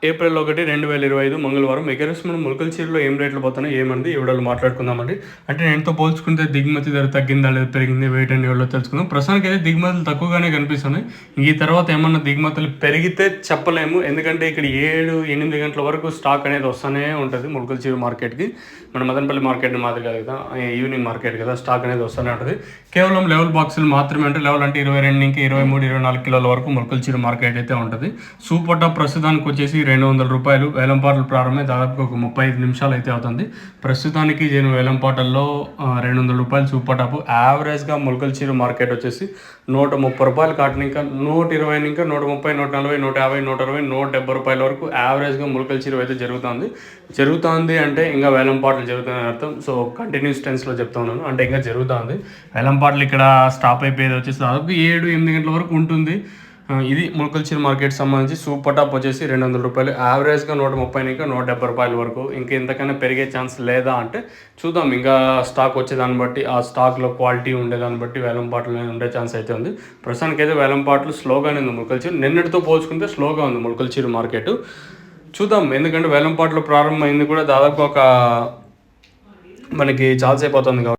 April 1, 2025 మంగళవారం మనం మొలకల చీరలో ఏం రేట్లు పోతున్నాయి ఏమంది ఈ వీడియోలో మాట్లాడుకుందామండి. అంటే నేనుతో పోల్చుకుంటే దిగుమతి ధర తగ్గిందా లేదా పెరిగింది వెయిట్ అండ్ వీడియోలో తెలుసుకుందాం. ప్రస్తుతానికి అయితే దిగుమతులు తక్కువగానే కనిపిస్తున్నాయి. ఈ తర్వాత ఏమన్నా దిగుమతులు పెరిగితే చెప్పలేము, ఎందుకంటే ఇక్కడ 7-8 గంటల వరకు స్టాక్ అనేది వస్తూనే ఉంటుంది మొలకల చీర మార్కెట్కి. మన మదనపల్లి మార్కెట్ మాదిరి కాదు కదా, ఈవినింగ్ మార్కెట్ కదా, స్టాక్ అనేది వస్తూనే ఉంటుంది. కేవలం లెవెల్ బాక్సులు మాత్రమే, అంటే లెవెల్ అంటే 22 నుంచి 23-24 కిలోల వరకు మొలకల చీర మార్కెట్ అయితే ఉంటుంది. సూపర్ టాప్ ప్రస్తుతానికి వచ్చేసి 200 రూపాయలు. వేలంపాటలు ప్రారంభమై దాదాపుగా ఒక 35 నిమిషాలు అయితే అవుతుంది. ప్రస్తుతానికి నేను వేలంపాటల్లో 200 రూపాయలు సూపర్ టాప్. యావరేజ్గా మొలకల చీర మార్కెట్ వచ్చేసి 130 రూపాయలు కాటన్, ఇంకా 120, ఇంకా 130, 140, 150, 160, 170 రూపాయల వరకు యావరేజ్గా మొలకల చీర అయితే జరుగుతుంది అంటే ఇంకా వేలంపాటలు జరుగుతాయని అర్థం. సో కంటిన్యూస్ టెన్స్లో చెప్తా ఉన్నాను, అంటే ఇంకా జరుగుతుంది. వేలంపాటలు ఇక్కడ స్టాప్ అయిపోయేది వచ్చేసి దాదాపు 7-8 గంటల వరకు ఉంటుంది. ఇది మొలకల చీర మార్కెట్ సంబంధించి. సూపర్ టాప్ వచ్చేసి 200 రూపాయలు, యావరేజ్గా 130 ఇంకా 170 రూపాయల వరకు. ఇంకా ఇంతకన్నా పెరిగే ఛాన్స్ లేదా అంటే చూద్దాం, ఇంకా స్టాక్ వచ్చేదాన్ని బట్టి, ఆ స్టాక్లో క్వాలిటీ ఉండేదాన్ని బట్టి వేలంపాటలు ఉండే ఛాన్స్ అయితే ఉంది. ప్రస్తుతానికి అయితే వేలంపాటలు స్లోగానే ఉంది మొలకల చీర. నిన్నటితో పోల్చుకుంటే స్లోగా ఉంది మొలకల చీర మార్కెట్. చూద్దాం, ఎందుకంటే వేలంపాటలు ప్రారంభమైంది కూడా దాదాపు ఒక మనకి చాలాసేపు అవుతుంది కాబట్టి.